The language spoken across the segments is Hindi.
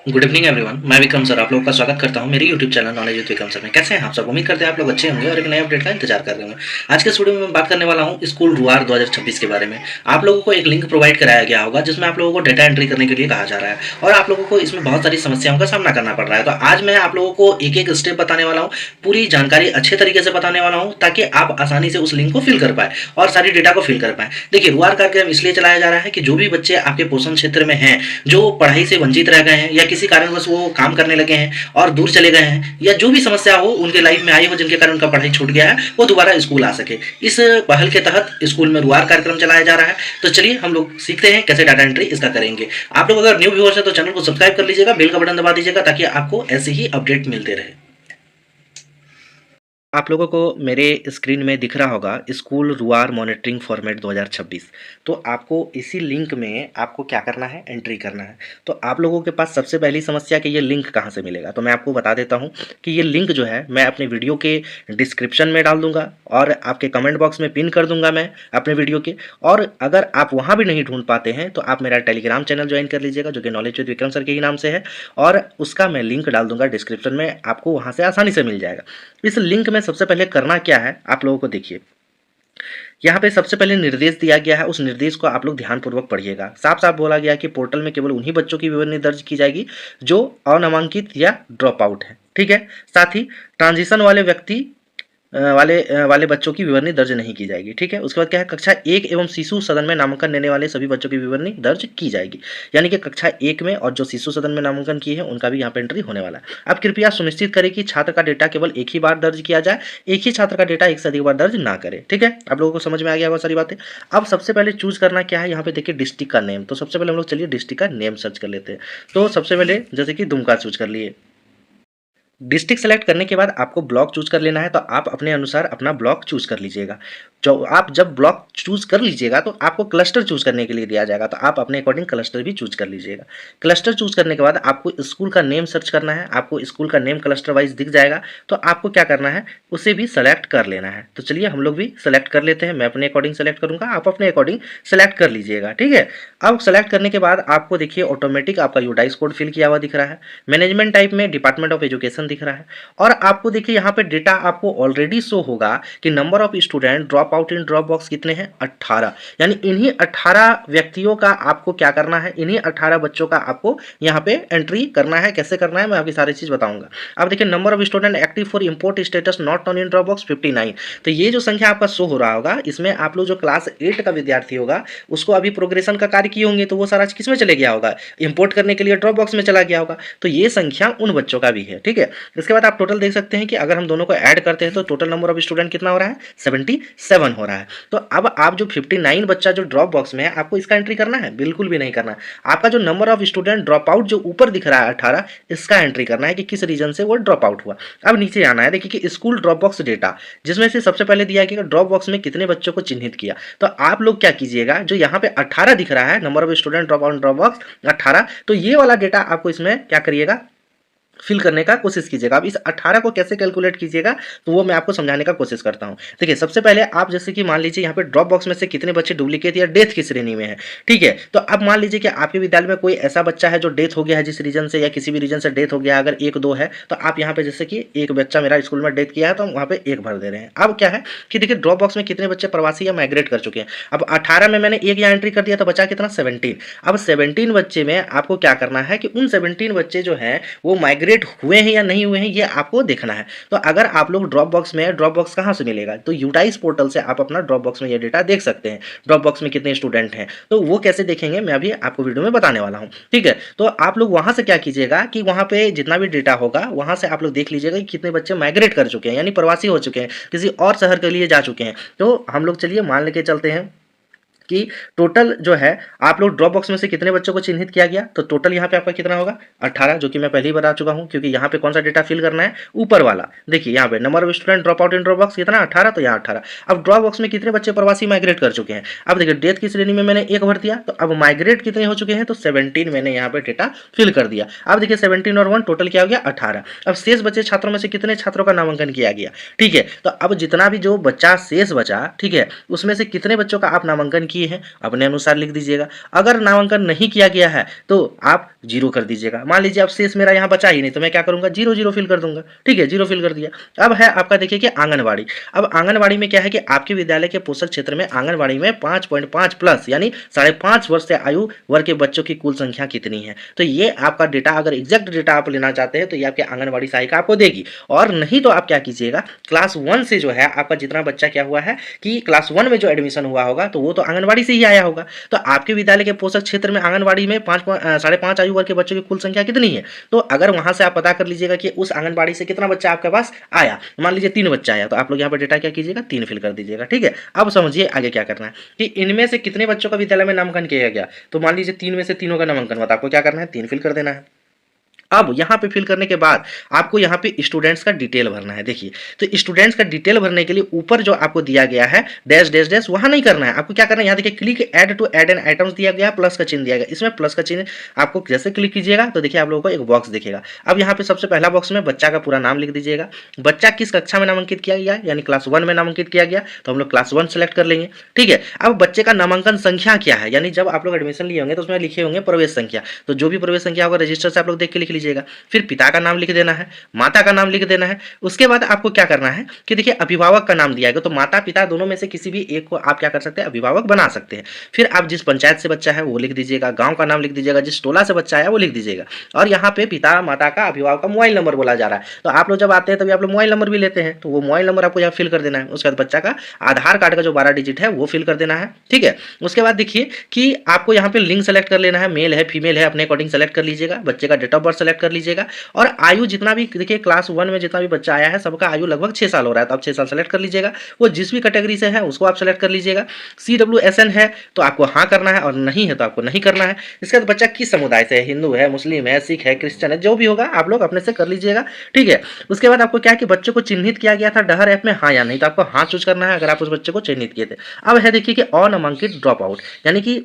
गुड इवनिंग एवरीवन, मैं विक्रम सर आप लोगों का स्वागत करता हूं मेरे YouTube channel knowledge with Vikram sir में। कैसे हैं आप सब? उम्मीद करते हैं आप लोग अच्छे होंगे और एक नए अपडेट का इंतजार कर रहे होंगे। आज के इस वीडियो में मैं बात करने वाला हूं स्कूल रुआर 2026 के बारे में। आप लोगों को एक लिंक प्रोवाइड कराया गया होगा जिसमें आप लोगों को डेटा एंट्री करने के लिए कहा जा रहा है और आप लोगों को इसमें बहुत सारी समस्याओं का सामना करना पड़ रहा है। तो आज मैं आप लोगों को एक एक स्टेप बताने वाला हूँ, पूरी जानकारी अच्छे तरीके से बताने वाला हूँ ताकि आप आसानी से उस लिंक को फिल कर पाए और सारी डेटा को फिल कर पाए। देखिए, रुआर कार्यक्रम इसलिए चलाया जा रहा है कि जो भी बच्चे आपके पोषण क्षेत्र में हैं, जो पढ़ाई से वंचित रह गए हैं या किसी कारणवश वो काम करने लगे हैं और दूर चले गए हैं या जो भी समस्या हो उनके लाइफ में आई हो जिनके कारण उनका पढ़ाई छूट गया है, वो दोबारा स्कूल आ सके। इस पहल के तहत स्कूल में रुआर कार्यक्रम चलाया जा रहा है। तो चलिए हम लोग सीखते हैं कैसे डाटा एंट्री इसका करेंगे। आप लोग अगर न्यू व्यूअर्स है तो चैनल को सब्सक्राइब कर लीजिएगा, बेल का बटन दबा दीजिएगा ताकि आपको ऐसे ही अपडेट मिलते रहे। आप लोगों को मेरे स्क्रीन में दिख रहा होगा स्कूल रुआर मॉनिटरिंग फॉर्मेट 2026। तो आपको इसी लिंक में आपको क्या करना है, एंट्री करना है। तो आप लोगों के पास सबसे पहली समस्या कि ये लिंक कहाँ से मिलेगा, तो मैं आपको बता देता हूँ कि ये लिंक जो है मैं अपने वीडियो के डिस्क्रिप्शन में डाल दूंगा और आपके कमेंट बॉक्स में पिन कर दूंगा मैं अपने वीडियो के। और अगर आप वहाँ भी नहीं ढूंढ पाते हैं तो आप मेरा टेलीग्राम चैनल ज्वाइन कर लीजिएगा जो कि नॉलेज विद विक्रम सर के ही नाम से है और उसका मैं लिंक डाल दूंगा डिस्क्रिप्शन में, आपको वहाँ से आसानी से मिल जाएगा। इस लिंक में सबसे पहले करना क्या है आप लोगों को देखिए, यहाँ पे सबसे पहले निर्देश दिया गया है, उस निर्देश को आप लोग ध्यानपूर्वक पढ़िएगा। साफ साफ बोला गया कि पोर्टल में केवल उन्हीं बच्चों की विवरणी दर्ज की जाएगी जो अनामांकित या ड्रॉप आउट है, ठीक है। साथ ही ट्रांजिशन वाले व्यक्ति वाले बच्चों की विवरणी दर्ज नहीं की जाएगी, ठीक है। उसके बाद क्या है, कक्षा 1 एवं शिशु सदन में नामांकन लेने वाले सभी बच्चों की विवरणी दर्ज की जाएगी, यानी कि कक्षा 1 में और जो शिशु सदन में नामांकन किए हैं उनका भी यहाँ पे एंट्री होने वाला है। अब कृपया सुनिश्चित करें कि छात्र का डेटा केवल एक ही बार दर्ज किया जाए, एक ही छात्र का डेटा एक से अधिक बार दर्ज ना करे, ठीक है। आप लोगों को समझ में आ गया बहुत सारी बातें। अब सबसे पहले चूज करना क्या है, यहाँ पे देखिए डिस्ट्रिक्ट का नेम। तो सबसे पहले हम लोग चलिए डिस्ट्रिक्ट का नेम सर्च कर लेते हैं। तो सबसे पहले जैसे कि दुमका चूज कर लिए। डिस्ट्रिक्ट सेलेक्ट करने के बाद आपको ब्लॉक चूज कर लेना है, तो आप अपने अनुसार अपना ब्लॉक चूज कर लीजिएगा। जो आप जब ब्लॉक चूज कर लीजिएगा तो आपको क्लस्टर चूज करने के लिए दिया जाएगा, तो आप अपने अकॉर्डिंग क्लस्टर भी चूज कर लीजिएगा। क्लस्टर चूज करने के बाद आपको स्कूल का नेम सर्च करना है, आपको स्कूल का नेम क्लस्टर वाइज दिख जाएगा, तो आपको क्या करना है, उसे भी सेलेक्ट कर लेना है। तो चलिए हम लोग भी सेलेक्ट कर लेते हैं। मैं अपने अकॉर्डिंग सेलेक्ट करूंगा, आप अपने अकॉर्डिंग सेलेक्ट कर लीजिएगा, ठीक है। अब सेलेक्ट करने के बाद आपको देखिए ऑटोमेटिक आपका यूडाइस कोड फिल किया हुआ दिख रहा है। मैनेजमेंट टाइप में डिपार्टमेंट ऑफ एजुकेशन दिख रहा है और आपको देखिए यहाँ पे डेटा आपको ऑलरेडी शो होगा कि number of student drop out in drop box कितने हैं, 18। यानी इन्हीं 18 व्यक्तियों का आपको क्या करना है, इन्हीं 18 बच्चों का आपको यहाँ पे एंट्री करना है। कैसे करना है मैं आपकी सारी चीज बताऊंगा। अब देखिए number of student active for import status not on in drop box 59। तो ये जो संख्या आपका शो हो रहा होगा इसमें आप लोग जो क्लास 8 का विद्यार्थी होगा उसको अभी प्रोग्रेशन का कार्य किए होंगे, तो वो सारा किस में चले गया होगा, इंपोर्ट करने के लिए ड्रॉप बॉक्स में चला गया होगा। तो ये संख्या उन बच्चों का भी है, ठीक है। इसके बाद आप टोटल देख सकते हैं कि अगर हम दोनों को ऐड करते हैं तो टोटल नंबर ऑफ स्टूडेंट कितना हो रहा है, 77 हो रहा है। तो अब आप जो 59 बच्चा जो ड्रॉप बॉक्स में है आपको इसका एंट्री करना है, बिल्कुल भी नहीं करना है। आपका जो number of student drop out जो ऊपर दिख रहा है 18, इसका एंट्री करना है कि किस रीजन से वो ड्रॉप आउट हुआ। अब नीचे आना है, देखिए कि स्कूल ड्रॉप बॉक्स डेटा, जिसमें से सबसे पहले दिया कि ड्रॉप बॉक्स में कितने बच्चों को चिन्हित किया। तो आप लोग क्या कीजिएगा, जो यहाँ पे 18 दिख रहा है number of student drop out drop box 18, तो ये वाला डेटा आपको इसमें क्या करिएगा, फिल करने का कोशिश कीजिएगा। अब इस 18 को कैसे कैलकुलेट कीजिएगा तो वो मैं आपको समझाने का कोशिश करता हूं। देखिए सबसे पहले आप जैसे कि मान लीजिए यहाँ पे ड्रॉप बॉक्स में से कितने बच्चे डुप्लीकेट या डेथ की श्रेणी में है, ठीक है। तो अब मान लीजिए कि आपके विद्यालय में कोई ऐसा बच्चा है जो डेथ हो गया है, जिस रीजन से या किसी भी रीजन से डेथ हो गया, अगर 1 2 है तो आप यहाँ पे जैसे कि एक बच्चा मेरा स्कूल में डेथ किया है तो हम वहाँ पे 1 भर दे रहे हैं। अब क्या है कि देखिए ड्रॉप बॉक्स में कितने बच्चे प्रवासी या माइग्रेट कर चुके हैं। अब 18 में मैंने 1 यहाँ एंट्री कर दिया तो बचा कितना, 17। अब 17 बच्चे में आपको क्या करना है कि उन 17 बच्चे जो हैं वो माइग्रेट हुए हैं या नहीं हुए हैं ये आपको देखना है। तो अगर आप लोग ड्रॉप बॉक्स में, ड्रॉप बॉक्स कहां से मिलेगा, तो यूटाइस पोर्टल से आप अपना ड्रॉप बॉक्स में ये डेटा देख सकते हैं, ड्रॉप बॉक्स में कितने स्टूडेंट हैं। तो वो कैसे देखेंगे मैं अभी आपको वीडियो में बताने वाला हूं, ठीक है। तो आप लोग वहां से क्या कीजिएगा कि वहां पे जितना भी डेटा होगा वहां से आप लोग देख लीजिएगा कि कितने बच्चे माइग्रेट कर चुके हैं, यानी प्रवासी हो चुके हैं, किसी और शहर के लिए जा चुके हैं। तो हम लोग चलिए मान लेके चलते हैं कि टोटल जो है आप लोग ड्रॉप बॉक्स में से कितने बच्चों को चिन्हित किया गया। तो टोटल यहाँ पे आपका कितना होगा, 18, जो कि मैं पहले ही बता चुका हूँ, क्योंकि यहाँ पे कौन सा डेटा फिल करना है, ऊपर वाला। देखिए यहाँ पे number of student drop out in drop box कितना, 18, तो यहाँ 18। अब ड्रॉप बॉक्स में कितने बच्चे प्रवासी माइग्रेट कर चुके हैं। अब देखिए डेथ की श्रेणी में मैंने 1 भर दिया, तो अब माइग्रेट कितने हो चुके हैं, तो 17 मैंने यहाँ पे डेटा फिल कर दिया। अब देखिए 17 और 1 टोटल क्या हो गया, 18। अब शेष बचे छात्रों में से कितने छात्रों का नामांकन किया गया, ठीक है। तो अब जितना भी जो बच्चा शेष बचा, ठीक है, उसमें से कितने बच्चों का आप नामांकन किए हैं अपने अनुसार लिख दीजिएगा। अगर नामांकन नहीं किया गया है तो आप जीरो कर दीजिएगा। मान लीजिए अब शेष मेरा यहाँ बचा ही नहीं तो मैं क्या करूँगा, जीरो जीरो फिल कर दूंगा। ठीक है, जीरो फिल कर दिया। अब है आपका देखिए कि आंगनबाड़ी। अब आंगनबाड़ी में क्या है कि आपके विद्यालय के पोषक क्षेत्र में आंगनबाड़ी में 5.5 प्लस यानी 5.5 वर्ष से आयु वर्ग के बच्चों की कुल संख्या कितनी है। तो ये आपका डेटा, अगर एग्जैक्ट डेटा आप लेना चाहते हैं तो ये आपके आंगनबाड़ी सहायिका आपको देगी। और नहीं तो आप क्या कीजिएगा, क्लास 1 से जो है आपका जितना बच्चा क्या हुआ है कि क्लास 1 में जो एडमिशन हुआ होगा तो वो तो आंगनबाड़ी से ही आया होगा। तो आपके विद्यालय के पोषक क्षेत्र में आंगनबाड़ी में 5.5 आयु वर्ग के बच्चों की कुल संख्या कितनी है। तो अगर वहां से आप पता कर लीजिएगा कि उस आंगनबाड़ी से कितना बच्चा आपके पास आया, मान लीजिए 3 बच्चा आया तो आप लोग यहाँ पर डेटा क्या कीजिएगा, 3 फिल कर दीजिएगा। ठीक है, अब समझिए आगे क्या करना है कि इनमें से कितने बच्चों का विद्यालय में नामांकन किया गया। तो मान लीजिए 3 में से तीनों का नामांकन हुआ, आपको क्या करना है, 3 फिल कर देना है। अब यहाँ पे फिल करने के बाद आपको यहाँ पे स्टूडेंट्स का डिटेल भरना है। देखिए, तो स्टूडेंट्स का डिटेल भरने के लिए ऊपर जो आपको दिया गया है डैश डैश डैश, वहां नहीं करना है। आपको क्या करना है, यहाँ देखिए click add to add an items दिया गया, प्लस का चिन्ह दिया गया। इसमें प्लस का चिन्ह आपको जैसे क्लिक कीजिएगा तो देखिए आप लोगों को एक बॉक्स दिखेगा। अब यहाँ पे सबसे पहला बॉक्स में बच्चा का पूरा नाम लिख दीजिएगा। बच्चा किस कक्षा में नामांकित किया गया, यानी क्लास 1 में नामांकित किया गया तो हम लोग क्लास 1 सेलेक्ट कर लेंगे। ठीक है, अब बच्चे का नामांकन संख्या क्या है, यानी जब आप लोग एडमिशन लिए होंगे तो उसमें लिखे होंगे प्रवेश संख्या, तो जो भी प्रवेश संख्या होगा रजिस्टर से आप लोग देख के लिख लीजिएगा। फिर पिता का नाम लिख देना है, माता का नाम लिख देना है। उसके बाद आपको क्या करना है कि देखिए अभिभावक का नाम दिया गया तो माता पिता दोनों में से किसी भी एक को आप क्या कर सकते हैं, अभिभावक बना सकते हैं। फिर आप जिस पंचायत से बच्चा है वो लिख दीजिएगा, गांव का नाम लिख दीजिएगा, जिस टोला से बच्चा है वो लिख दीजिएगा। और यहाँ पे पिता माता का अभिभावक का मोबाइल नंबर बोला जा रहा है तो आप लोग जब आते हैं तभी आप लोग मोबाइल नंबर भी लेते हैं, तो वो मोबाइल नंबर आपको यहाँ फिल कर देना है। उसके बाद बच्चा का आधार कार्ड का जो 12 डिजिट है वो फिल कर देना है। ठीक है, उसके बाद देखिए कि आपको यहाँ पे लिंग सेलेक्ट कर लेना है, मेल है फीमेल है अपने अकॉर्डिंग सेलेक्ट कर लीजिएगा। बच्चे का डेट ऑफ बर्थ सेलेक्ट कर लीजिएगा और आयु जितना भी देखिए क्लास 1 में जितना भी बच्चा आया है सबका आयु लगभग 6 साल हो रहा है तो आप 6 साल सेलेक्ट कर लीजिएगा। वो जिस भी कैटेगरी से है उसको आप सेलेक्ट कर लीजिएगा। CWSN है तो आपको हाँ करना है और नहीं है तो आपको नहीं करना है। इसके बाद बच्चा किस समुदाय से है, हिंदू है, मुस्लिम है, सिख है, क्रिश्चियन है, जो भी होगा आप लोग अपने से कर लीजिएगा। ठीक है, उसके बाद आपको क्या है कि बच्चे को चिन्हित किया गया था डहर ऐप में हाँ या नहीं, तो आपको हाँ चूज करना है अगर आप उस बच्चे को चिन्हित किए थे। अब है देखिए कि अनामांकित ड्रॉप आउट, यानी कि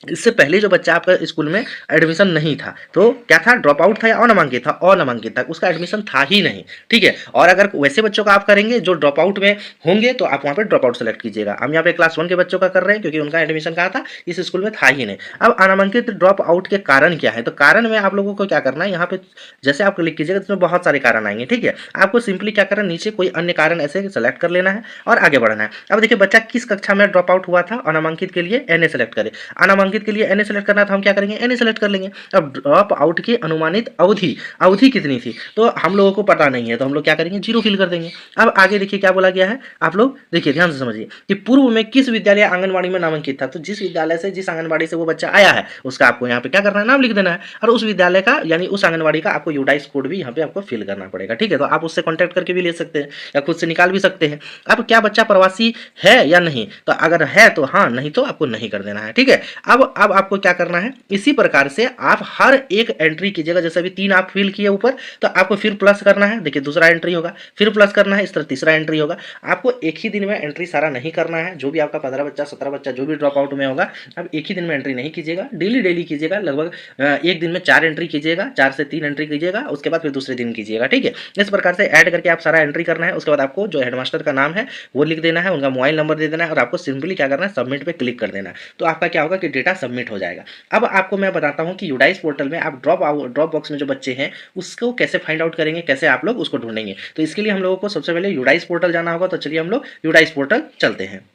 इससे पहले जो बच्चा आपका स्कूल में एडमिशन नहीं था तो क्या था, ड्रॉप आउट था या अनामांकित था, अनामांकित था, उसका एडमिशन था ही नहीं। ठीक है, और अगर वैसे बच्चों का आप करेंगे जो ड्रॉप आउट में होंगे तो आप वहाँ पे ड्रॉप आउट सेलेक्ट कीजिएगा। हम यहाँ पे क्लास 1 के बच्चों का कर रहे हैं क्योंकि उनका एडमिशन कहा था, इस स्कूल में था ही नहीं। अब अनामांकित ड्रॉप आउट के कारण क्या है, तो कारण में आप लोगों को क्या करना है, यहाँ पे जैसे आप क्लिक कीजिएगा इसमें बहुत सारे कारण आएंगे। ठीक है, आपको सिंपली क्या करना है, नीचे कोई अन्य कारण ऐसे सेलेक्ट कर लेना है और आगे बढ़ना है। अब देखिए बच्चा किस कक्षा में ड्रॉप आउट हुआ था, अनामांकित के लिए NA सेलेक्ट करें, अनामांकित के लिए NA सेलेक्ट करना था हम क्या करेंगे, NA सेलेक्ट कर लेंगे। अब ड्रॉप आउट की अनुमानित अवधि कितनी थी तो हम लोगों को पता नहीं है तो हम लोग क्या करेंगे, 0 फिल कर देंगे। अब आगे देखिए क्या बोला गया है, आप लोग देखिए ध्यान से समझिए कि पूर्व में किस विद्यालय आंगनबाड़ी में नामांकित था, तो जिस विद्यालय से जिस आंगनबाड़ी से वो बच्चा आया है उसका आपको यहाँ पे क्या करना है, नाम लिख देना है और उस विद्यालय का यानी उस आंगनबाड़ी का आपको यूडाइस कोड भी यहाँ पे आपको फिल करना पड़ेगा। ठीक है, तो आप उससे कॉन्टैक्ट करके भी ले सकते हैं या खुद से निकाल भी सकते हैं। अब क्या बच्चा प्रवासी है या नहीं, तो अगर है तो हाँ, नहीं तो आपको नहीं कर देना है। ठीक है, अब आपको क्या करना है, इसी प्रकार से आप हर एक एंट्री कीजिएगा। जैसे अभी 3 आप फिल किए ऊपर तो आपको फिर प्लस करना है, देखिए दूसरा एंट्री होगा, फिर प्लस करना है, इस तरह तीसरा एंट्री होगा। आपको एक ही दिन में एंट्री सारा नहीं करना है, जो भी आपका 15 बच्चा 17 बच्चा जो भी ड्रॉप आउट में होगा अब एक ही दिन में एंट्री नहीं कीजिएगा, डेली कीजिएगा। लगभग एक दिन में 4 एंट्री कीजिएगा, 4 से 3 एंट्री कीजिएगा, उसके बाद फिर दूसरे दिन कीजिएगा। ठीक है, इस प्रकार से ऐड करके आप सारा एंट्री करना है। उसके बाद आपको जो हेडमास्टर का नाम है वो लिख देना है, उनका मोबाइल नंबर दे देना है और आपको सिंपली क्या करना है, सबमिट पे क्लिक कर देना है। तो आपका क्या होगा कि डेटा सबमिट हो जाएगा। अब आपको मैं बताता हूँ कि यूडाइस पोर्टल में आप ड्रॉप बॉक्स में जो बच्चे हैं उसको कैसे फाइंड आउट करेंगे, कैसे आप लोग उसको ढूंढेंगे। तो इसके लिए हम लोगों को सबसे पहले यूडाइस पोर्टल जाना होगा। तो चलिए हम लोग यूडाइस पोर्टल चलते हैं।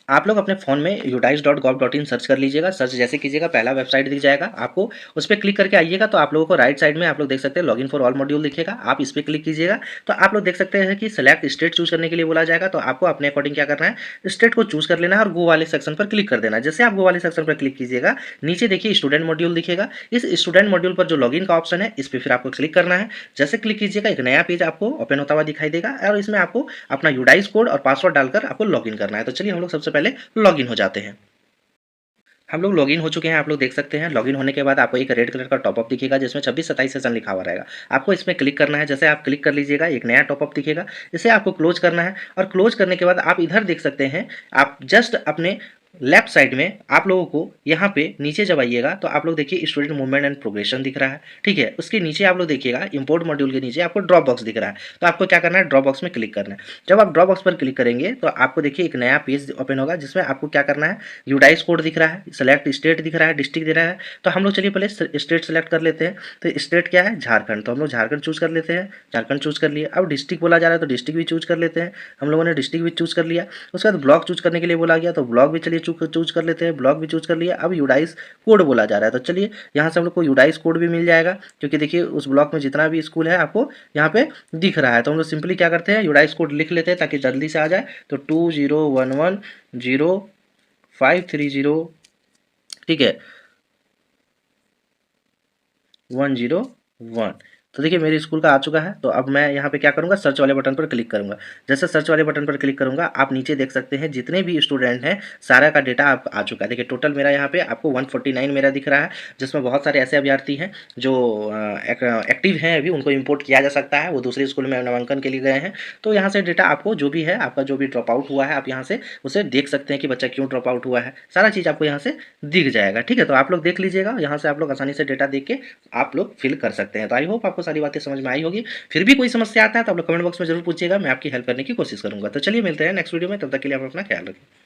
आप लोग अपने फ़ोन में udice.gov.in सर्च कर लीजिएगा। सर्च जैसे कीजिएगा पहला वेबसाइट दिख जाएगा, आपको उस पर क्लिक करके आइएगा तो आप लोगों को राइट साइड में आप लोग देख सकते हैं लॉगिन फॉर ऑल मॉड्यूल दिखेगा। आप इस पर क्लिक कीजिएगा तो आप लोग देख सकते हैं कि सेलेक्ट स्टेट चूज करने के लिए बोला जाएगा। तो आपको अपने अकॉर्डिंग क्या करना है, स्टेट को चूज कर लेना है और गो वाले सेक्शन पर क्लिक कर देना है। जैसे आप गो वाले सेक्शन पर क्लिक कीजिएगा नीचे देखिए स्टूडेंट मॉड्यूल दिखेगा। इस स्टूडेंट मॉड्यूल पर जो लॉगिन का ऑप्शन है इस पर फिर आपको क्लिक करना है। जैसे क्लिक कीजिएगा एक नया पेज आपको ओपन होता हुआ दिखाई देगा और इसमें आपको अपना यूडाइस कोड और पासवर्ड डालकर आपको लॉगिन करना है। तो चलिए हम लोग सबसे पहले लॉगिन हो जाते हैं। हम लोग लॉगिन हो चुके हैं, आप लोग देख सकते हैं। लॉगिन होने के बाद आपको एक रेड कलर का टॉपअप दिखेगा जिसमें 26-27 सेशन लिखा हुआ रहेगा। आपको इसमें क्लिक करना है। जैसे आप क्लिक कर लीजिएगा एक नया टॉपअप दिखेगा, इसे आपको क्लोज करना है और क्लोज करने के बाद आप इधर देख सकते हैं, आप जस्ट अपने लेफ्ट साइड में आप लोगों को यहाँ पे नीचे जब आइएगा तो आप लोग देखिए स्टूडेंट मूवमेंट एंड प्रोग्रेशन दिख रहा है, ठीक है। उसके नीचे आप लोग देखिएगा इंपोर्ट मॉड्यूल के नीचे आपको ड्रॉप बॉक्स दिख रहा है। तो आपको क्या करना है, ड्रॉप बॉक्स में क्लिक करना है। जब आप ड्रॉप बॉक्स पर क्लिक करेंगे तो आपको देखिए एक नया पेज ओपन होगा जिसमें आपको क्या करना है, यूडाइस कोड दिख रहा है, सेलेक्ट स्टेट दिख रहा है, डिस्ट्रिक्ट दिख रहा है। तो हम लोग चलिए पहले स्टेट सेलेक्ट कर लेते हैं। तो स्टेट क्या है, झारखंड, तो हम लोग झारखंड चूज कर लेते हैं। झारखंड चूज कर लिया। अब डिस्ट्रिक्ट बोला जा रहा है तो डिस्ट्रिक्ट भी चूज कर लेते हैं। हम लोगों ने डिस्ट्रिक्ट भी चूज कर लिया। उसके बाद ब्लॉक चूज करने के लिए बोला गया तो ब्लॉक भी चलिए चूज कर लेते हैं। ब्लॉक भी चूज कर लिया। अब यूडाइस कोड बोला जा रहा है तो चलिए यहाँ से हम लोग को यूडाइस कोड भी मिल जाएगा, क्योंकि देखिए उस ब्लॉक में जितना भी स्कूल है आपको यहाँ पे दिख रहा है। तो हम लोग सिंपली क्या करते हैं, यूडाइस कोड लिख लेते हैं ताकि जल्दी से आ जाए। तो 20110530, ठीक है, 101। तो देखिए मेरे स्कूल का आ चुका है। तो अब मैं यहाँ पे क्या करूँगा, सर्च वाले बटन पर क्लिक करूँगा। जैसे सर्च वाले बटन पर क्लिक करूँगा आप नीचे देख सकते हैं जितने भी स्टूडेंट हैं सारा का डेटा आप आ चुका है। देखिए टोटल मेरा यहाँ पे आपको 149 मेरा दिख रहा है, जिसमें बहुत सारे ऐसे अभ्यर्थी हैं जो एक्टिव हैं अभी, उनको इम्पोर्ट किया जा सकता है, वो दूसरे स्कूल में नामांकन के लिए गए हैं। तो यहाँ से डेटा आपको जो भी है, आपका जो भी ड्रॉप आउट हुआ है, आप यहाँ से उसे देख सकते हैं कि बच्चा क्यों ड्रॉप आउट हुआ है, सारा चीज़ आपको यहाँ से दिख जाएगा, ठीक है। तो आप लोग देख लीजिएगा, यहाँ से आप लोग आसानी से डेटा देख के आप लोग फिल कर सकते हैं। तो आई होप आपको सारी बातें समझ में आई होगी। फिर भी कोई समस्या आता है तो आप लोग कमेंट बॉक्स में जरूर पूछिएगा, मैं आपकी हेल्प करने की कोशिश करूंगा। तो चलिए मिलते हैं नेक्स्ट वीडियो में, तब तक के लिए आप अपना ख्याल रखें।